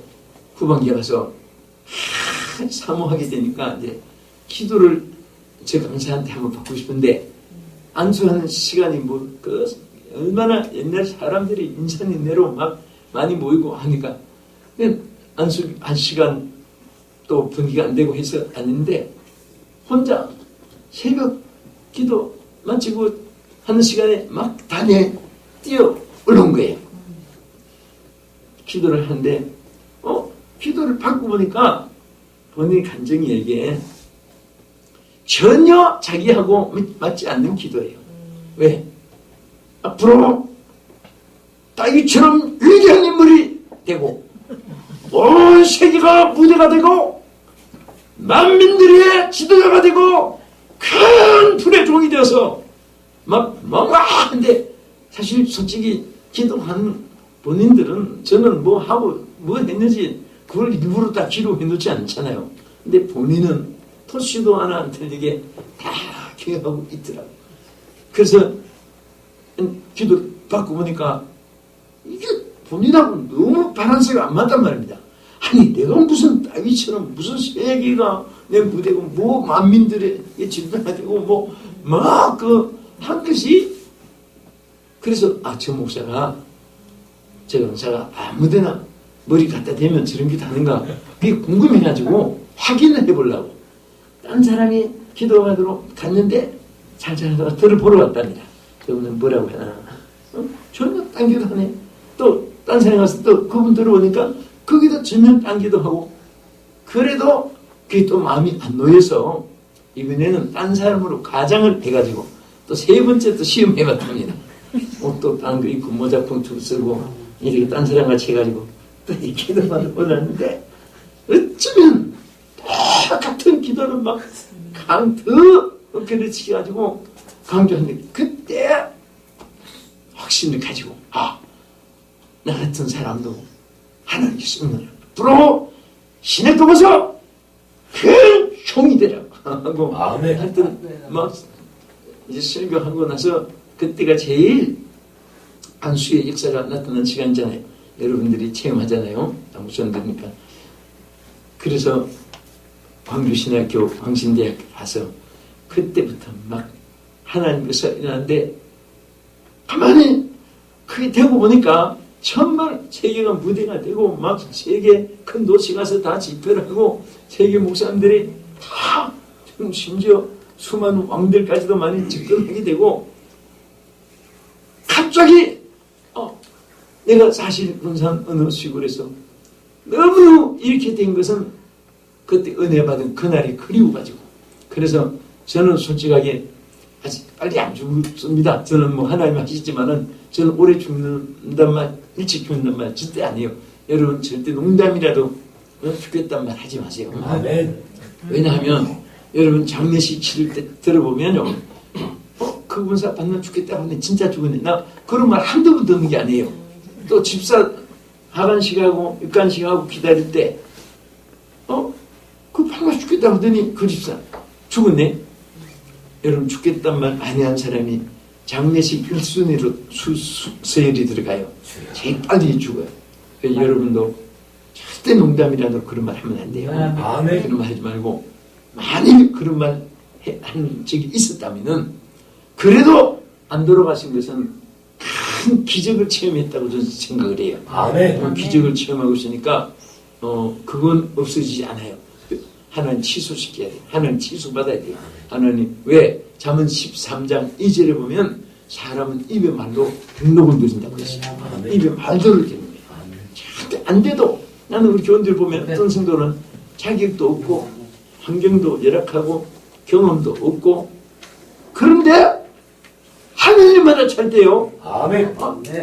후반기에 가서 사모하게 되니까 이제 기도를 저 강사한테 한번 받고 싶은데 안수하는 시간이 얼마나 옛날 사람들이 인산이 내로 막 많이 모이고 하니까 안수 한 시간 또 분위기가 안 되고 해서 아닌데 혼자 새벽 기도 마치고 하는 시간에 막 단에 뛰어 올라온 거예요. 기도를 하는데 기도를 받고 보니까 본인의 간증이 이게 전혀 자기하고 맞지 않는 기도예요. 왜? 앞으로 다윗처럼 위대한 인물이 되고 온 세계가 무대가 되고 만민들의 지도자가 되고 큰 불의 종이 되어서 막 뭔가한데 사실 솔직히 기도한 본인들은 저는 뭐 하고 뭐 했는지 그걸 일부러 다 기록해 놓지 않잖아요. 근데 본인은 토시도 하나 안 틀리게 다 기억하고 있더라고. 그래서 기도 받고 보니까 이게 본인하고 너무 밸런스가 안 맞단 말입니다. 아니 내가 무슨 다윗처럼 무슨 세계가 내 무대고 뭐 만민들의 지도자가 되고 뭐 막 그 한 것이 그래서 저 목사가 저 강사가 아무데나 머리 갖다 대면 저런 게 다는가 그게 궁금해가지고 확인을 해보려고 딴 사람이 기도하도록 갔는데 잘하다가 들어보러 왔답니다. 저분은 뭐라고 해나 전혀 딴 기도 하네. 또 딴 사람이 가서 또 그분 들어보니까 거기도 전혀 딴 기도 하고 그래도 그게 또 마음이 안 놓여서 이번에는 딴 사람으로 가장을 해가지고 또 세 번째 또 시험해봤답니다. 옷도 딴 거 입고 모자 펑투 쓰고 이렇게 딴 사람 같이 해가지고 또 이 기도만 올랐는데 어쩌면 똑같은 기도를 막 더 어깨를 치켜가지고 강조하는데 그때 확신을 가지고 나 같은 사람도 하나님이 쓰는 앞으로 신의 넘어서 큰 종이 되라고 하고 하여튼 막 이제 설교하고 나서 그때가 제일 안수의 역사가 나타난 시간이잖아요. 여러분들이 체험하잖아요. 목사님들니까. 그래서 광주신학교 광신대학교 가서 그때부터 막 하나님께서 일어났는데 가만히 그게 되고 보니까 정말 세계가 무대가 되고 막 세계 큰 도시 가서 다 집회를 하고 세계 목사님들이 다 심지어 수많은 왕들까지도 많이 접근하게 되고 갑자기 내가 사실 군산 어느 시골에서 너무 이렇게 된 것은 그때 은혜 받은 그날이 그리워가지고 그래서 저는 솔직하게 아직 빨리 안 죽습니다. 저는 뭐 하나님 하시지만은 저는 오래 죽는단 말 일찍 죽는단 말 절대 아니에요. 여러분 절대 농담이라도 죽겠단 말 하지 마세요. 왜냐하면 여러분 장례식 치를 때 들어보면요 그 군사 받는 죽겠다고 하는데 진짜 죽었네. 나 그런 말 한두 번 듣는 게 아니에요. 또 집사 하간식하고 육간식하고 기다릴 때 그 방금 죽겠다고 하더니 그 집사 죽었네. 여러분 죽겠단 말 많이 한 사람이 장례식 1순위로 서열이 들어가요. 제일 빨리 죽어요. 여러분도 절대 농담이라도 그런 말 하면 안 돼요. 그런 말 하지 말고 만일 그런 말 한 적이 있었다면은 그래도 안 돌아가신 것은 큰 기적을 체험했다고 저는 생각을 해요. 기적을 체험하고 있으니까 그건 없어지지 않아요. 하나님 취소시켜야 돼요. 하나님 취소받아야 돼요. 하나님 왜? 잠언 13장 2절에 보면 사람은 입의 말로 등록을 누린다고 했어요. 입의 말들을 듣는 거예요. 절대 안 돼도 나는 우리 교원들 보면 어떤 성도는 자격도 없고 환경도 열악하고 경험도 없고 그런데 하나님마다 잘 돼요.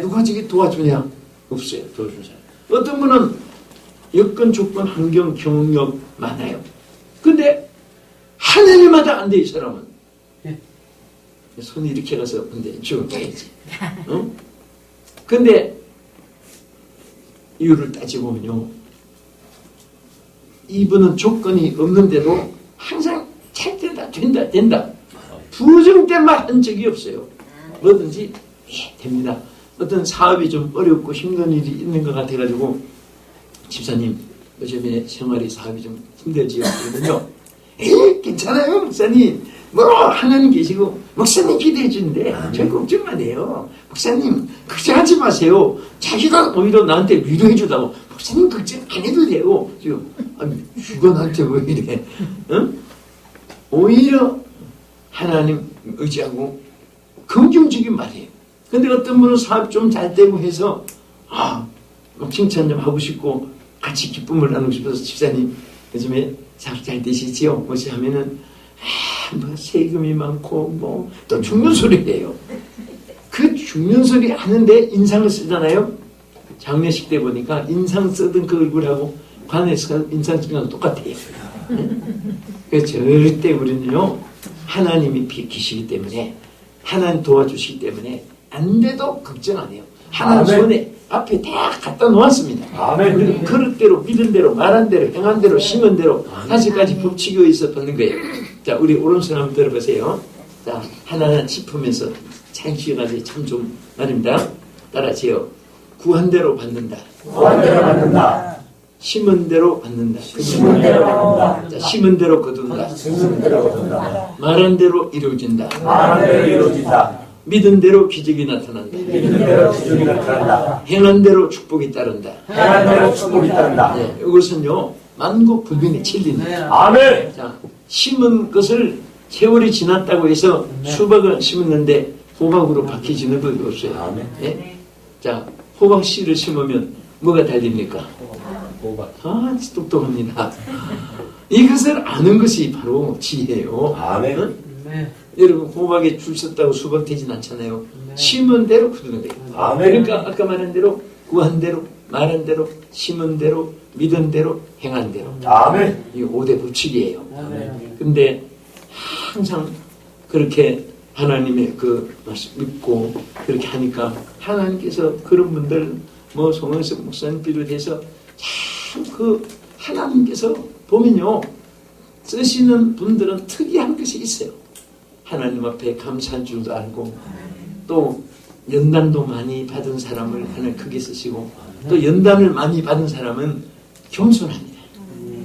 누가 저기 도와주냐? 없어요. 도와주는 사람. 어떤 분은 여건, 조건, 환경, 경험력 많아요. 근데 하나님마다 안 돼, 이 사람은. 손이 이렇게 가서 근데 죽어야지. 근데 이유를 따지보면요. 이분은 조건이 없는데도 항상 잘 된다. 부정된 말 한 적이 없어요. 뭐든지 됩니다. 어떤 사업이 좀 어렵고 힘든 일이 있는 것 같아가지고 집사님 요즘에 생활이 사업이 좀 힘들지요. 그러면요. 괜찮아요 목사님. 뭐 하나님 계시고 목사님 기대해 주는데 저 걱정만 해요. 목사님 걱정하지 마세요. 자기가 오히려 나한테 위로해 주다고 목사님 걱정 안 해도 돼요. 아니 주가 나한테 왜 이래. 오히려 하나님 의지하고 긍정적인 말이에요. 근데 어떤 분은 사업 좀 잘 되고 해서 막 칭찬 좀 하고 싶고 같이 기쁨을 나누고 싶어서 집사님 요즘에 사업 잘 되시지요? 뭐지 하면은 뭐 세금이 많고 뭐 또 죽는 소리래요. 죽는 소리 하는데 인상을 쓰잖아요. 장례식 때 보니까 인상 쓰던 그 얼굴하고 관에서 인상 쓰는 건 똑같아요. 그래서 절대 우리는요, 하나님이 비키시기 때문에, 하나님 도와주시기 때문에 안 돼도 걱정 안 해요. 하나님 손에 앞에 다 갖다 놓았습니다. 아멘. 그릇대로, 믿은 대로, 말한 대로, 행한 대로, 심은 대로 5가지 법칙에 의해서 받는 거예요. 자, 우리 오른손 한번 들어보세요. 자, 하나하나 짚으면서 잘 기억하세요. 참 좋은 말입니다. 따라하세요. 구한 대로 받는다. 구한 대로 받는다. 심은 대로 받는다. 심은 대로 받는다. 자, 심은 대로 거둔다. 심은 대로 거둔다. 말한 대로 이루어진다. 말한 대로 이루어진다. 믿은 대로 기적이 나타난다. 믿는 대로 기적이 나타난다. 행한 대로 축복이 따른다. 행한 대로 축복이 따른다. 네, 이것은요, 만고불변의 진리입니다. 아멘. 자, 심은 것을 세월이 지났다고 해서 수박을 심었는데 호박으로 바뀌지는 법이 없어요. 아멘. 예? 자, 호박 씨를 심으면 뭐가 달립니까? 호박. 아, 똑똑합니다. 이것을 아는 것이 바로 지혜예요. 아멘. 응? 여러분, 호박에 줄 섰다고 수박 되진 않잖아요. 심은 대로 거두는 거예요. 아멘. 그러니까 아까 말한 대로, 구한 대로, 말한 대로, 심은 대로, 믿은 대로, 행한 대로. 아멘. 이 5대 법칙이에요. 아멘. 근데 항상 그렇게 하나님의 그 말씀 믿고 그렇게 하니까 하나님께서 그런 분들 뭐 송영석 목사님 비롯해서 참 그 하나님께서 보면요, 쓰시는 분들은 특이한 것이 있어요. 하나님 앞에 감사한 줄도 알고, 또 연단도 많이 받은 사람을 하나님 크게 쓰시고, 또 연단을 많이 받은 사람은 겸손합니다.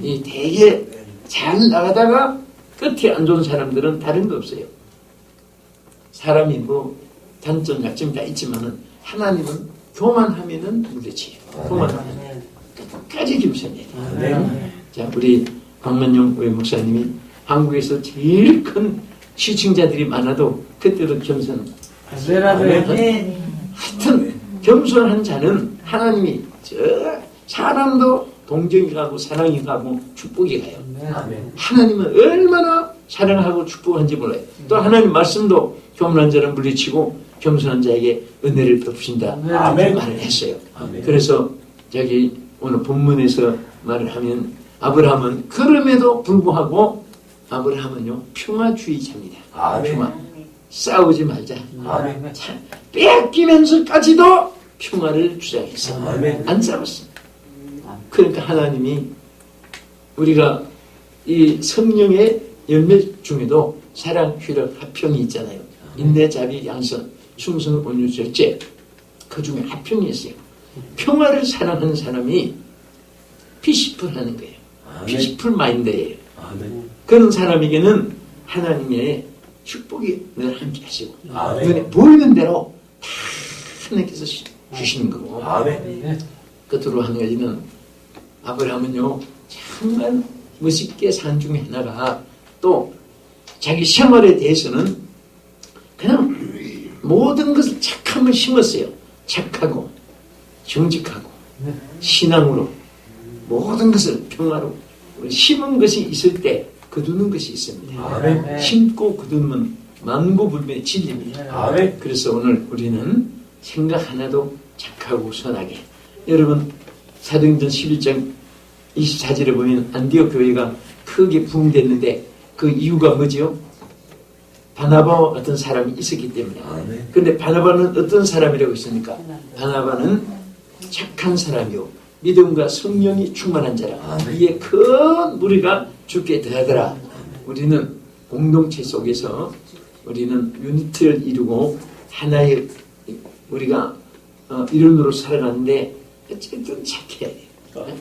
이 되게 잘 나가다가 끝에 안 좋은 사람들은 다른 거 없어요. 사람이 뭐 단점, 약점이 다 있지만은 하나님은 교만하면은 물리치요. 교만하면 끝까지 겸손해요. 자, 우리 박만용 우리 목사님이 한국에서 제일 큰 시청자들이 많아도 그때도 겸손. 하여튼 겸손한 자는 하나님이 저 사람도 동정이 가고 사랑이 가고 축복이 가요. 하나님은 얼마나 사랑하고 축복한지 몰라요. 또 하나님 말씀도 교만한 자는 물리치고 겸손한 자에게 은혜를 베푸신다. 아멘. 말을 했어요. 아멘. 그래서 저기 오늘 본문에서 말을 하면 아브라함은 그럼에도 불구하고 아브라함은요, 평화주의자입니다. 아멘. 평화. 싸우지 말자. 아멘. 참, 뺏기면서까지도 평화를 주장했어. 아멘. 안 싸웠어. 그러니까 하나님이 우리가 이 성령의 열매 중에도 사랑, 희락, 화평이 있잖아요. 인내, 자비, 양선, 충성, 온유, 절제. 그 중에 화평이 있어요. 평화를 사랑하는 사람이 피시풀하는 거예요. 피시풀 마인드예요. 아멘. 그런 사람에게는 하나님의 축복이 늘 함께 하시고, 아멘. 눈에 보이는 대로 다 하나님께서 주시는 거고. 아멘. 끝으로 한 가지는 아브라함은요, 정말 멋있게 산 중에 하나가, 또 자기 생활에 대해서는 그냥 모든 것을 착함을 심었어요. 착하고 정직하고 신앙으로 모든 것을 평화로 심은 것이 있을 때 거두는 것이 있습니다. 아멘. 심고 거두면 만고불변의 진리입니다. 아멘. 그래서 오늘 우리는 생각 하나도 착하고 선하게. 여러분, 사도행전 11장 24절에 보면 안디옥 교회가 크게 부흥됐는데 그 이유가 뭐지요? 바나바와 어떤 사람이 있었기 때문에. 아멘. 그런데 바나바는 어떤 사람이라고 했습니까? 바나바는 착한 사람이요, 믿음과 성령이 충만한 자라. 아멘. 이에 큰 무리가 죽게 더하더라. 우리는 공동체 속에서 우리는 유니티를 이루고 하나의 우리가 이론으로 살아가는데 어쨌든 착해야 돼요.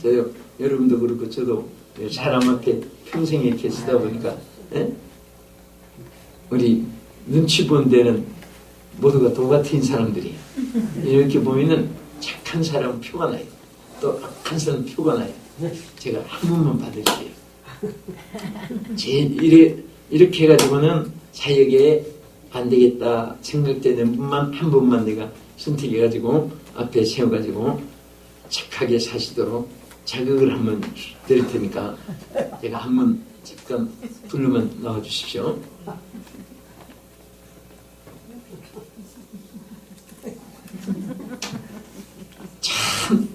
저요, 여러분도 그렇고 저도 사람 앞에 평생 이렇게 쓰다 보니까 우리 눈치 본 데는 모두가 도같은 사람들이에요. 이렇게 보면은 착한 사람은 표가 나요. 또 악한 사람은 표가 나요. 제가 한 번만 받을게요. 이렇게 해가지고는 사역에 안 되겠다 생각되는 분만 한 번만 내가 선택해가지고 앞에 세워가지고 착하게 사시도록 자극을 한번 드릴 테니까 제가 한번 잠깐 부르면 나와주십시오.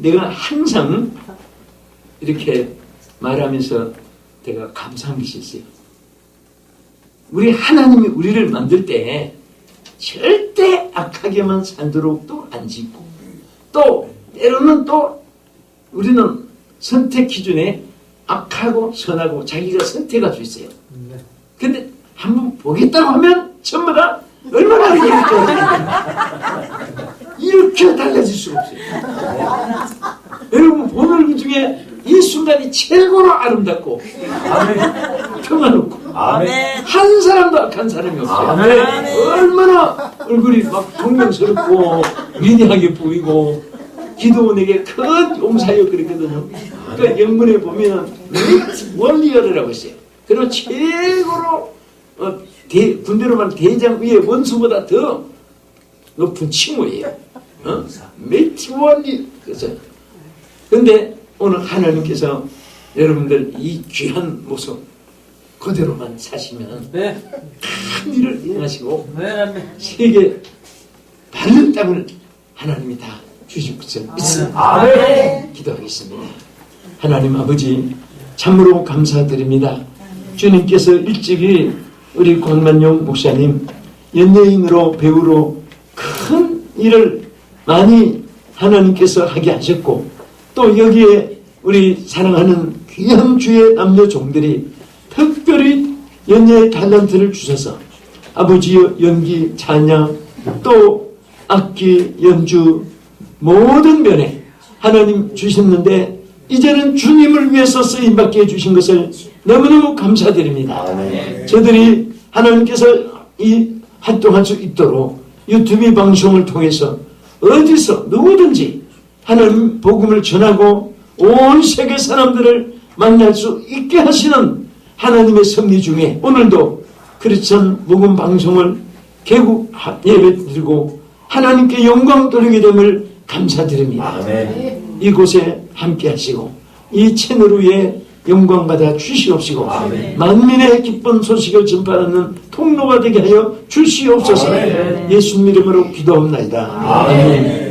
내가 항상 이렇게 말하면서 내가 감사한 것이 있어요. 우리 하나님이 우리를 만들 때 절대 악하게만 살도록 또 안 짓고, 또 때로는 또 우리는 선택 기준에 악하고 선하고 자기가 선택할 수 있어요. 근데 한번 보겠다고 하면 전부 다 얼마나 이렇게 달라질 수가 없어요. 여러분 보는 그 중에 이 순간이 최고로 아름답고 평화롭고 한 사람도 악한 사람이 없어요. 얼마나 얼굴이 막 동명스럽고 위대하게 보이고 기도원에게 큰 용사여 그랬거든요. 그러니까 영문에 보면 원리어라고 했어요. 그리고 최고로 군대로 말하면 대장 위에 원수보다 더 높은 칭호예요. 매트 원리. 그런데 오늘 하나님께서 여러분들 이 귀한 모습 그대로만 사시면 큰 일을 행하시고 세계 바른 땅을 하나님이 다 주실 것을 믿습니다. 기도하겠습니다. 하나님 아버지 참으로 감사드립니다. 주님께서 일찍이 우리 권만용 목사님 연예인으로 배우로 큰 일을 많이 하나님께서 하게 하셨고, 또 여기에 우리 사랑하는 귀한 주의 남녀 종들이 특별히 연예의 탤런트를 주셔서 아버지의 연기, 찬양, 또 악기, 연주 모든 면에 하나님 주셨는데 이제는 주님을 위해서 쓰임받게 해주신 것을 너무너무 감사드립니다. 저들이 하나님께서 이 활동할 수 있도록 유튜브 방송을 통해서 어디서 누구든지 하나님 복음을 전하고 온 세계 사람들을 만날 수 있게 하시는 하나님의 섭리 중에 오늘도 크리스천 복음 방송을 개국 예배 드리고 하나님께 영광 돌리게 됨을 감사드립니다. 이곳에 함께 하시고 이 채널 위에 영광 받아 주시옵시고 만민의 기쁜 소식을 전파하는 통로가 되게 하여 주시옵소서. 예수님 이름으로 기도합니다. 아멘.